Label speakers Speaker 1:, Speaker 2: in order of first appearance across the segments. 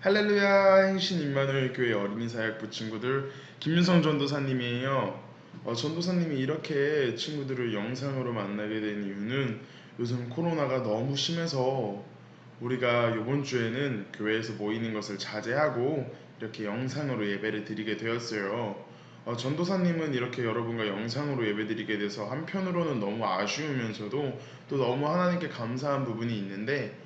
Speaker 1: 할렐루야. 행신 임마누엘 교회 어린이 사역부 친구들, 김윤성 전도사님이에요. 전도사님이 이렇게 친구들을 영상으로 만나게 된 이유는 요즘 코로나가 너무 심해서 우리가 이번 주에는 교회에서 모이는 것을 자제하고 이렇게 영상으로 예배를 드리게 되었어요. 전도사님은 이렇게 여러분과 영상으로 예배드리게 돼서 한편으로는 너무 아쉬우면서도 또 너무 하나님께 감사한 부분이 있는데,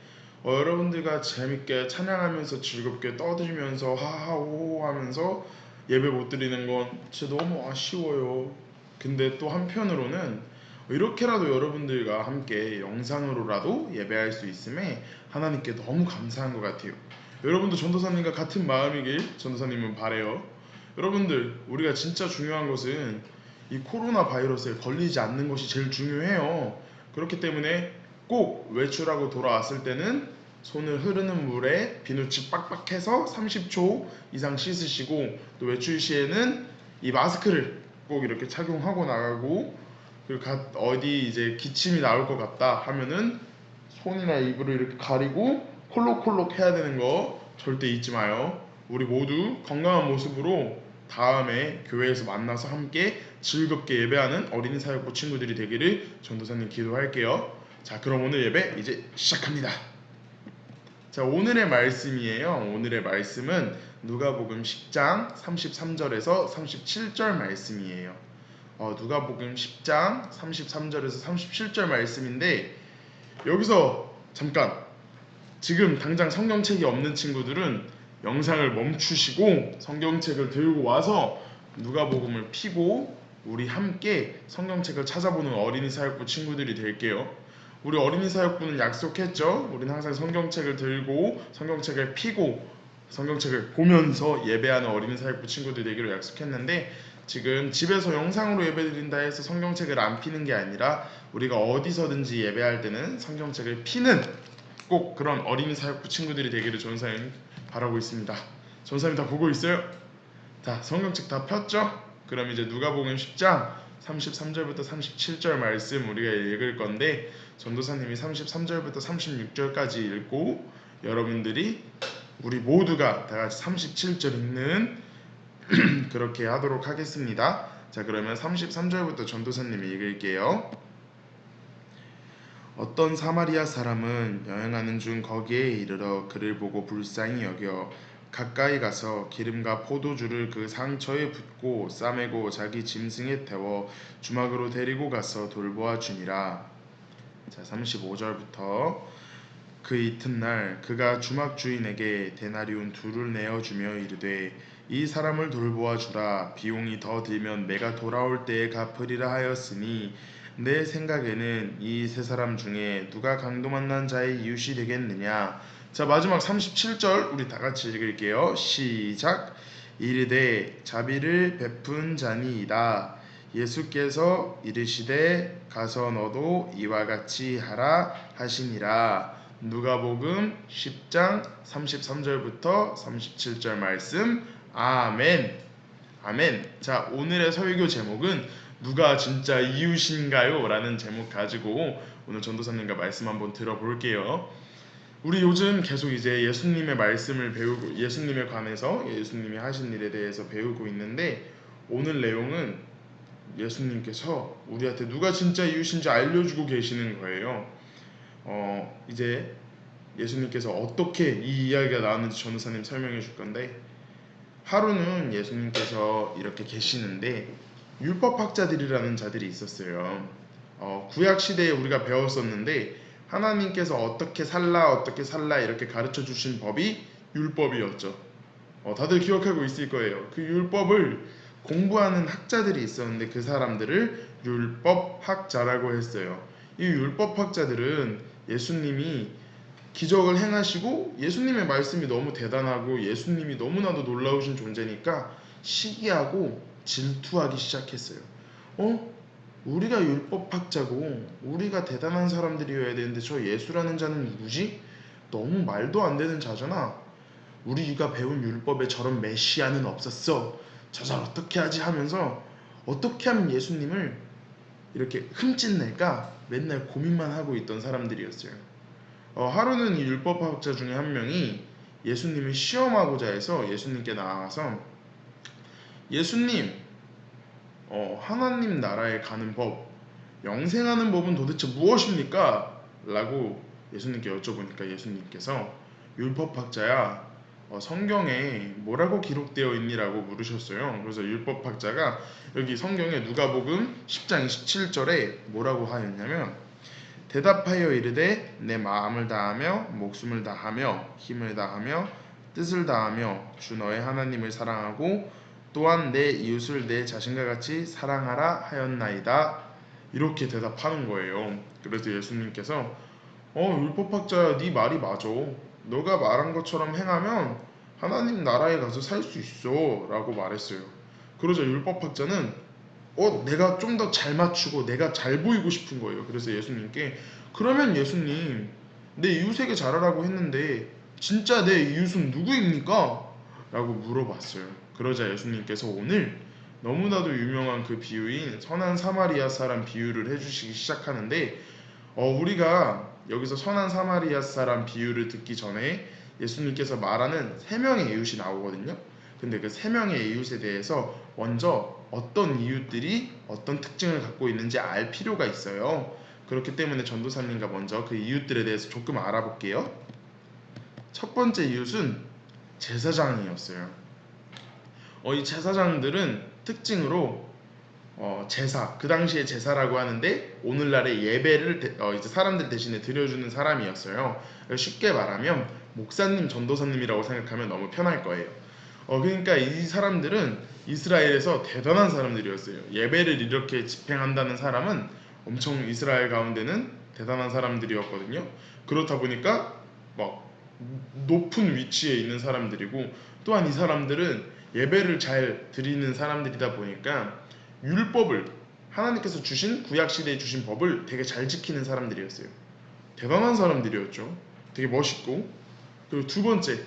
Speaker 1: 여러분들과 재밌게 찬양하면서 즐겁게 떠들면서 하하호호 하면서 예배 못 드리는 건 진짜 너무 아쉬워요. 근데 또 한편으로는 이렇게라도 여러분들과 함께 영상으로라도 예배할 수 있음에 하나님께 너무 감사한 것 같아요. 여러분도 전도사님과 같은 마음이길 전도사님은 바래요. 여러분들, 우리가 진짜 중요한 것은 이 코로나 바이러스에 걸리지 않는 것이 제일 중요해요. 그렇기 때문에 꼭 외출하고 돌아왔을 때는 손을 흐르는 물에 비누칠 빡빡해서 30초 이상 씻으시고, 또 외출 시에는 이 마스크를 꼭 이렇게 착용하고 나가고, 그리고 어디 이제 기침이 나올 것 같다 하면은 손이나 입으로 이렇게 가리고 콜록콜록 해야 되는 거 절대 잊지 마요. 우리 모두 건강한 모습으로 다음에 교회에서 만나서 함께 즐겁게 예배하는 어린이 사역부 친구들이 되기를 전도사님 기도할게요. 자, 그럼 오늘 예배 이제 시작합니다. 자, 오늘의 말씀이에요. 오늘의 말씀은 누가복음 10장 33절에서 37절 말씀이에요. 누가복음 10장 33절에서 37절 말씀인데, 여기서 잠깐, 지금 당장 성경책이 없는 친구들은 영상을 멈추시고 성경책을 들고 와서 누가복음을 펴고 우리 함께 성경책을 찾아보는 어린이 사역부 친구들이 될게요. 우리 어린이 사역부는 약속했죠. 우리는 항상 성경책을 들고 성경책을 펴고 성경책을 보면서 예배하는 어린이 사역부 친구들 되기로 약속했는데, 지금 집에서 영상으로 예배드린다 해서 성경책을 안 펴는 게 아니라 우리가 어디서든지 예배할 때는 성경책을 펴는 꼭 그런 어린이 사역부 친구들이 되기를 전사님 바라고 있습니다. 전사님 다 보고 있어요? 자, 성경책 다 폈죠? 그럼 이제 누가복음 10장 33절부터 37절 말씀 우리가 읽을 건데, 전도사님이 33절부터 36절까지 읽고 여러분들이 우리 모두가 다 같이 37절 읽는 그렇게 하도록 하겠습니다. 자, 그러면 33절부터 전도사님이 읽을게요. 어떤 사마리아 사람은 여행하는 중 거기에 이르러 그를 보고 불쌍히 여겨 가까이 가서 기름과 포도주를 그 상처에 붓고 싸매고 자기 짐승에 태워 주막으로 데리고 가서 돌보아 주니라. 자, 35절부터 그 이튿날 그가 주막 주인에게 데나리온 둘을 내어주며 이르되 이 사람을 돌보아 주라. 비용이 더 들면 내가 돌아올 때에 갚으리라 하였으니 내 생각에는 이 세 사람 중에 누가 강도 만난 자의 이웃이 되겠느냐. 자, 마지막 37절 우리 다 같이 읽을게요. 시작. 이르되 자비를 베푼 자니이다. 예수께서 이르시되 가서 너도 이와 같이 하라 하시니라. 누가복음 10장 33절부터 37절 말씀. 아멘. 아멘. 자, 오늘의 설교 제목은 누가 진짜 이웃인가요? 라는 제목 가지고 오늘 전도사님과 말씀 한번 들어볼게요. 우리 요즘 계속 이제 예수님의 말씀을 배우고 예수님에 관해서 예수님이 하신 일에 대해서 배우고 있는데, 오늘 내용은 예수님께서 우리한테 누가 진짜 이웃인지 알려주고 계시는 거예요. 이제 예수님께서 어떻게 이 이야기가 나왔는지 전도사님 설명해 줄 건데, 하루는 예수님께서 이렇게 계시는데 율법학자들이라는 자들이 있었어요. 구약 시대에 우리가 배웠었는데 하나님께서 어떻게 살라 이렇게 가르쳐 주신 법이 율법이었죠. 다들 기억하고 있을 거예요. 그 율법을 공부하는 학자들이 있었는데 그 사람들을 율법학자라고 했어요. 이 율법학자들은 예수님이 기적을 행하시고 예수님의 말씀이 너무 대단하고 예수님이 너무나도 놀라우신 존재니까 시기하고 질투하기 시작했어요. 우리가 율법학자고 우리가 대단한 사람들이어야 되는데 저 예수라는 자는 누구지? 너무 말도 안 되는 자잖아. 우리가 배운 율법에 저런 메시아는 없었어. 저 잘 어떻게 하지 하면서 어떻게 하면 예수님을 이렇게 흠집낼까 맨날 고민만 하고 있던 사람들이었어요. 하루는 이 율법학자 중에 한 명이 예수님을 시험하고자 해서 예수님께 나아가서 예수님, 하나님 나라에 가는 법, 영생하는 법은 도대체 무엇입니까? 라고 예수님께 여쭤보니까 예수님께서 율법학자야, 성경에 뭐라고 기록되어 있니라고 물으셨어요. 그래서 율법학자가 여기 성경에 누가복음 10장 27절에 뭐라고 하였냐면 대답하여 이르되 내 마음을 다하며 목숨을 다하며 힘을 다하며 뜻을 다하며 주 너의 하나님을 사랑하고 또한 내 이웃을 내 자신과 같이 사랑하라 하였나이다. 이렇게 대답하는 거예요. 그래서 예수님께서 율법학자야, 네 말이 맞아. 너가 말한 것처럼 행하면 하나님 나라에 가서 살 수 있어 라고 말했어요. 그러자 율법학자는 내가 좀 더 잘 맞추고 내가 잘 보이고 싶은 거예요. 그래서 예수님께 그러면 예수님, 내 이웃에게 잘하라고 했는데 진짜 내 이웃은 누구입니까? 라고 물어봤어요. 그러자 예수님께서 오늘 너무나도 유명한 그 비유인 선한 사마리아 사람 비유를 해주시기 시작하는데 우리가 여기서 선한 사마리아 사람 비유를 듣기 전에 예수님께서 말하는 세 명의 이웃이 나오거든요. 근데 그 세 명의 이웃에 대해서 먼저 어떤 이웃들이 어떤 특징을 갖고 있는지 알 필요가 있어요. 그렇기 때문에 전도사님과 먼저 그 이웃들에 대해서 조금 알아볼게요. 첫 번째 이웃은 제사장이었어요. 이 제사장들은 특징으로 제사, 그 당시에 제사라고 하는데 오늘날의 예배를 이제 사람들 대신에 드려주는 사람이었어요. 쉽게 말하면 목사님, 전도사님이라고 생각하면 너무 편할 거예요. 그러니까 이 사람들은 이스라엘에서 대단한 사람들이었어요. 예배를 이렇게 집행한다는 사람은 엄청 이스라엘 가운데는 대단한 사람들이었거든요. 그렇다 보니까 막 높은 위치에 있는 사람들이고 또한 이 사람들은 예배를 잘 드리는 사람들이다 보니까 율법을 하나님께서 주신 구약시대에 주신 법을 되게 잘 지키는 사람들이었어요. 대단한 사람들이었죠. 되게 멋있고. 그리고 두 번째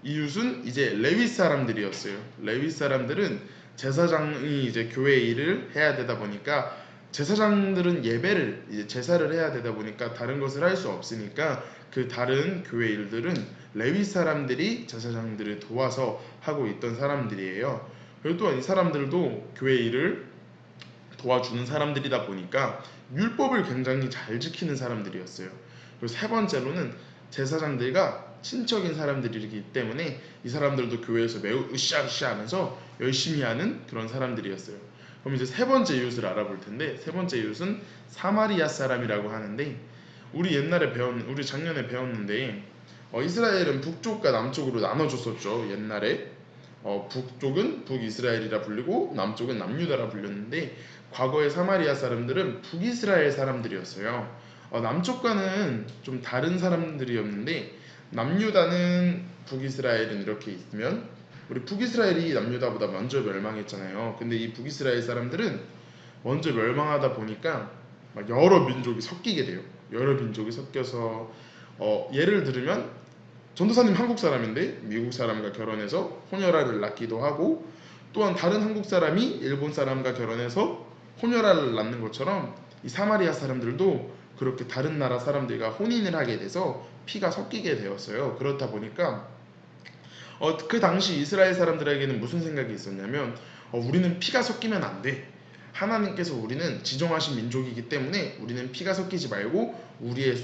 Speaker 1: 이웃은 이제 레위 사람들이었어요. 레위 사람들은 제사장이 이제 교회 일을 해야 되다 보니까 제사장들은 예배를 이제 제사를 해야 되다 보니까 다른 것을 할 수 없으니까 그 다른 교회 일들은 레위 사람들이 제사장들을 도와서 하고 있던 사람들이에요. 그리고 또한 이 사람들도 교회 일을 도와주는 사람들이다 보니까 율법을 굉장히 잘 지키는 사람들이었어요. 그리고 세 번째로는 제사장들과 친척인 사람들이기 때문에 이 사람들도 교회에서 매우 으쌰으쌰 하면서 열심히 하는 그런 사람들이었어요. 그럼 이제 세 번째 이웃을 알아볼 텐데 세 번째 이웃은 사마리아 사람이라고 하는데 우리 작년에 배웠는데 이스라엘은 북쪽과 남쪽으로 나눠졌었죠. 옛날에 북쪽은 북이스라엘이라 불리고 남쪽은 남유다라 불렸는데 과거의 사마리아 사람들은 북이스라엘 사람들이었어요. 남쪽과는 좀 다른 사람들이었는데 남유다는 북이스라엘은 이렇게 있으면 우리 북이스라엘이 남유다보다 먼저 멸망했잖아요. 근데 이 북이스라엘 사람들은 먼저 멸망하다 보니까 막 여러 민족이 섞이게 돼요. 여러 민족이 섞여서 예를 들면 전도사님 한국 사람인데 미국 사람과 결혼해서 혼혈아를 낳기도 하고 또한 다른 한국 사람이 일본 사람과 결혼해서 혼혈아를 낳는 것처럼 이 사마리아 사람들도 그렇게 다른 나라 사람들과 혼인을 하게 돼서 피가 섞이게 되었어요. 그렇다 보니까 그 당시 이스라엘 사람들에게는 무슨 생각이 있었냐면 우리는 피가 섞이면 안 돼. 하나님께서 우리는 지정하신 민족이기 때문에 우리는 피가 섞이지 말고 우리의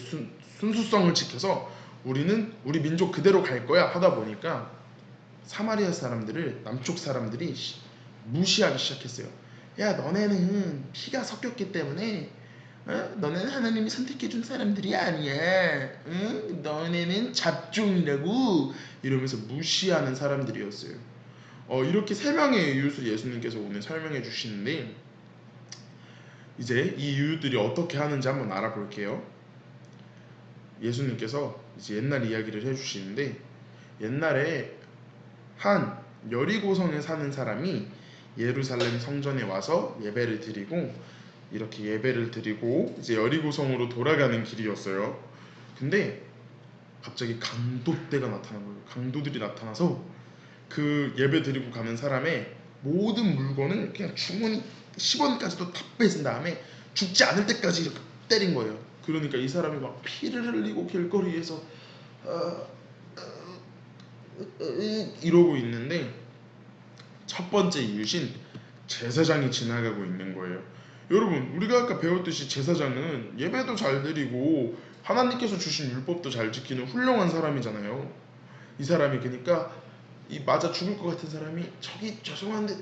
Speaker 1: 순수성을 지켜서 우리는 우리 민족 그대로 갈 거야 하다 보니까 사마리아 사람들을 남쪽 사람들이 무시하기 시작했어요. 야, 너네는 피가 섞였기 때문에 너네는 하나님이 선택해준 사람들이 아니야. 응? 너네는 잡종이라고 이러면서 무시하는 사람들이었어요. 이렇게 세 명의 이웃을 예수님께서 오늘 설명해 주시는데 이제 이 이웃들이 어떻게 하는지 한번 알아볼게요. 예수님께서 이제 옛날 이야기를 해주시는데 옛날에 한 여리고성에 사는 사람이 예루살렘 성전에 와서 예배를 드리고 이렇게 예배를 드리고 이제 여리고성으로 돌아가는 길이었어요. 근데 갑자기 강도떼가 나타난 거예요. 강도들이 나타나서 그 예배 드리고 가는 사람의 모든 물건을 그냥 주머니 10원까지도 다 뺏은 다음에 죽지 않을 때까지 이렇게 때린 거예요. 그러니까 이 사람이 막 피를 흘리고 길거리에서 이러고 있는데 첫 번째 이유신 제사장이 지나가고 있는 거예요. 여러분, 우리가 아까 배웠듯이 제사장은 예배도 잘 드리고 하나님께서 주신 율법도 잘 지키는 훌륭한 사람이잖아요. 이 사람이 그러니까 이 맞아 죽을 것 같은 사람이 저기 죄송한데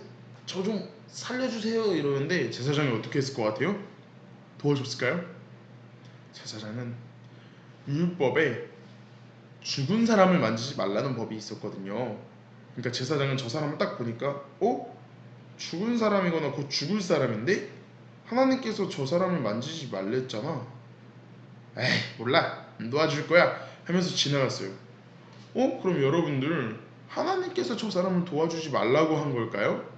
Speaker 1: 저 좀 살려주세요 이러는데 제사장이 어떻게 했을 것 같아요? 도와줬을까요? 제사장은 율법에 죽은 사람을 만지지 말라는 법이 있었거든요. 그러니까 제사장은 저 사람을 딱 보니까 죽은 사람이거나 곧 죽을 사람인데 하나님께서 저 사람을 만지지 말랬잖아. 에이 몰라 안 도와줄 거야 하면서 지나갔어요. 그럼 여러분들 하나님께서 저 사람을 도와주지 말라고 한 걸까요?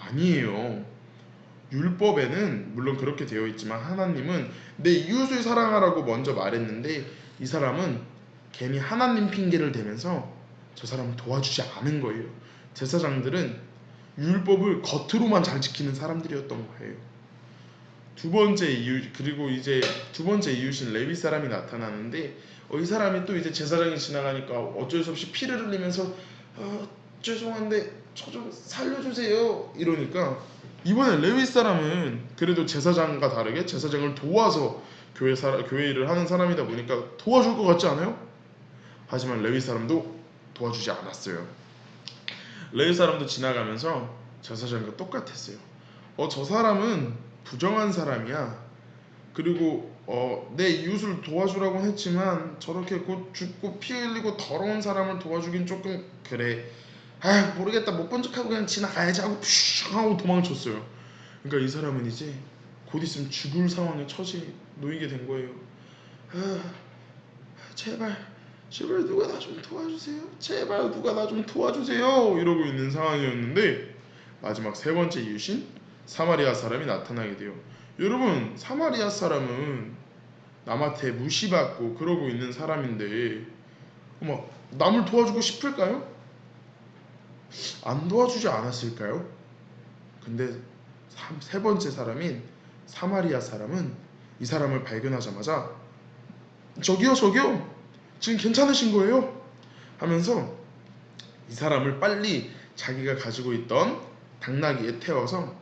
Speaker 1: 아니에요. 율법에는 물론 그렇게 되어 있지만 하나님은 내 이웃을 사랑하라고 먼저 말했는데 이 사람은 괜히 하나님 핑계를 대면서 저 사람을 도와주지 않은 거예요. 제사장들은 율법을 겉으로만 잘 지키는 사람들이었던 거예요. 두 번째 이유 그리고 이제 두 번째 이유신 레위 사람이 나타나는데 이 사람이 또 이제 제사장이 지나가니까 어쩔 수 없이 피를 흘리면서 죄송한데 저 좀 살려주세요 이러니까 이번에 레위 사람은 그래도 제사장과 다르게 제사장을 도와서 교회 일을 하는 사람이다 보니까 도와줄 것 같지 않아요? 하지만 레위 사람도 도와주지 않았어요. 레위 사람도 지나가면서 제사장과 똑같았어요. 저 사람은 부정한 사람이야. 그리고 내 이웃을 도와주라고 했지만 저렇게 곧 죽고 피 흘리고 더러운 사람을 도와주긴 조금 그래. 모르겠다 못 본 척하고 그냥 지나가야지 하고 푸쉬 하고 도망쳤어요. 그러니까 이 사람은 이제 곧 있으면 죽을 상황에 놓이게 된 거예요. 제발 제발 누가 나 좀 도와주세요. 제발 누가 나 좀 도와주세요. 이러고 있는 상황이었는데 마지막 세 번째 이유신 사마리아 사람이 나타나게 돼요. 여러분 사마리아 사람은 남한테 무시받고 그러고 있는 사람인데 막 남을 도와주고 싶을까요? 안 도와주지 않았을까요? 근데 세 번째 사람인 사마리아 사람은 이 사람을 발견하자마자 저기요 지금 괜찮으신 거예요? 하면서 이 사람을 빨리 자기가 가지고 있던 당나귀에 태워서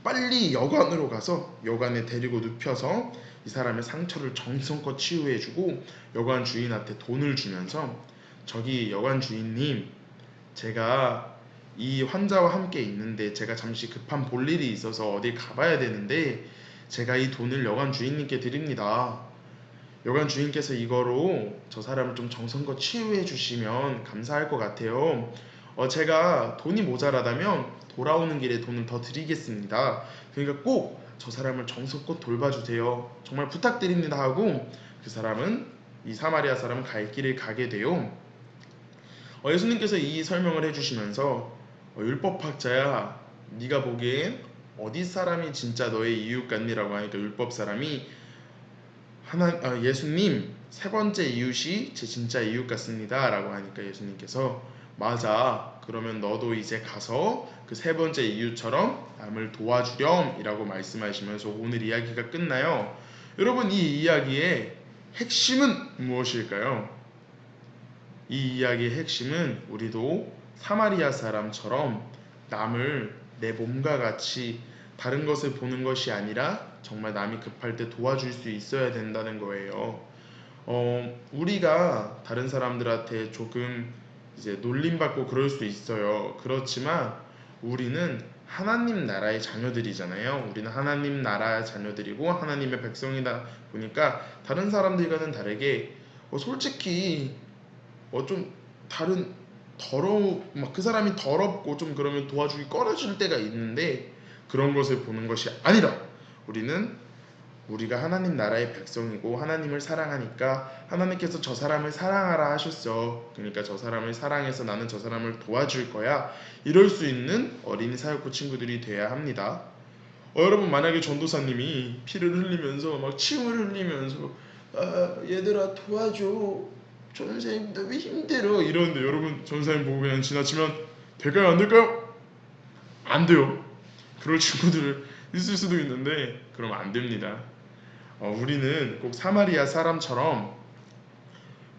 Speaker 1: 빨리 여관으로 가서 여관에 데리고 눕혀서 이 사람의 상처를 정성껏 치유해주고 여관 주인한테 돈을 주면서 저기 여관 주인님 제가 이 환자와 함께 있는데 제가 잠시 급한 볼일이 있어서 어딜 가봐야 되는데 제가 이 돈을 여관 주인님께 드립니다. 여관 주인께서 이거로 저 사람을 좀 정성껏 치유해 주시면 감사할 것 같아요. 제가 돈이 모자라다면 돌아오는 길에 돈을 더 드리겠습니다. 그러니까 꼭 저 사람을 정성껏 돌봐주세요. 정말 부탁드립니다 하고 그 사람은 이 사마리아 사람은 갈 길을 가게 돼요. 예수님께서 이 설명을 해주시면서 율법학자야 네가 보기엔 어디 사람이 진짜 너의 이웃 같니라고 하니까 율법 사람이 예수님 세 번째 이웃이 제 진짜 이웃 같습니다 라고 하니까 예수님께서 맞아 그러면 너도 이제 가서 그 세 번째 이웃처럼 남을 도와주렴 이라고 말씀하시면서 오늘 이야기가 끝나요. 여러분 이 이야기의 핵심은 무엇일까요? 이 이야기의 핵심은 우리도 사마리아 사람처럼 남을 내 몸과 같이 다른 것을 보는 것이 아니라 정말 남이 급할 때 도와줄 수 있어야 된다는 거예요. 우리가 다른 사람들한테 조금 이제 놀림받고 그럴 수 있어요. 그렇지만 우리는 하나님 나라의 자녀들이잖아요. 우리는 하나님 나라의 자녀들이고 하나님의 백성이다 보니까 다른 사람들과는 다르게 솔직히 좀 다른 막 그 사람이 더럽고 좀 그러면 도와주기 꺼려질 때가 있는데 그런 것을 보는 것이 아니라 우리가 하나님 나라의 백성이고 하나님을 사랑하니까 하나님께서 저 사람을 사랑하라 하셨어. 그러니까 저 사람을 사랑해서 나는 저 사람을 도와줄 거야. 이럴 수 있는 어린이 사역부 친구들이 돼야 합니다. 여러분 만약에 전도사님이 피를 흘리면서 막 침을 흘리면서 얘들아 도와줘. 전도사님 너무 힘들어 이러는데 여러분 전도사님 보고 그냥 지나치면 될까요 안 될까요? 안 돼요. 그럴 친구들 있을 수도 있는데 그러면 안 됩니다. 우리는 꼭 사마리아 사람처럼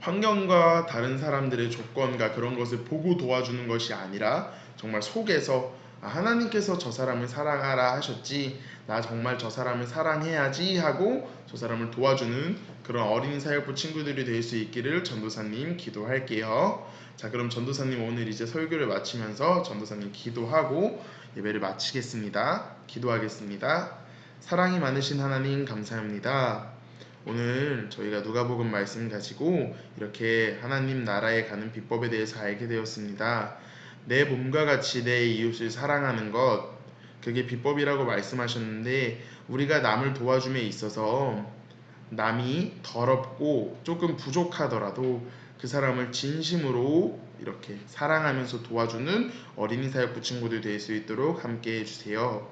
Speaker 1: 환경과 다른 사람들의 조건과 그런 것을 보고 도와주는 것이 아니라 정말 속에서 하나님께서 저 사람을 사랑하라 하셨지, 나 정말 저 사람을 사랑해야지 하고 저 사람을 도와주는 그런 어린이 사역부 친구들이 될 수 있기를 전도사님 기도할게요. 자, 그럼 전도사님 오늘 이제 설교를 마치면서 전도사님 기도하고 예배를 마치겠습니다. 기도하겠습니다. 사랑이 많으신 하나님 감사합니다. 오늘 저희가 누가복음 말씀 가지고 이렇게 하나님 나라에 가는 비법에 대해서 알게 되었습니다. 내 몸과 같이 내 이웃을 사랑하는 것, 그게 비법이라고 말씀하셨는데, 우리가 남을 도와줌에 있어서 남이 더럽고 조금 부족하더라도 그 사람을 진심으로 이렇게 사랑하면서 도와주는 어린이 사역부 친구들 될 수 있도록 함께 해주세요.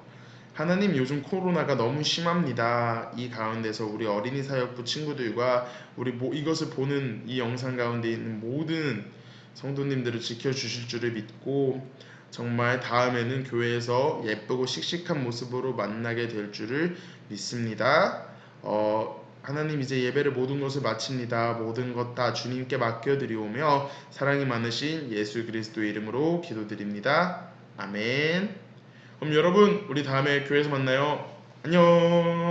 Speaker 1: 하나님, 요즘 코로나가 너무 심합니다. 이 가운데서 우리 어린이 사역부 친구들과 우리 이것을 보는 이 영상 가운데 있는 모든 성도님들을 지켜주실 줄을 믿고 정말 다음에는 교회에서 예쁘고 씩씩한 모습으로 만나게 될 줄을 믿습니다. 하나님, 이제 예배를 모든 것을 마칩니다. 모든 것 다 주님께 맡겨드리오며 사랑이 많으신 예수 그리스도의 이름으로 기도드립니다. 아멘. 그럼 여러분, 우리 다음에 교회에서 만나요. 안녕.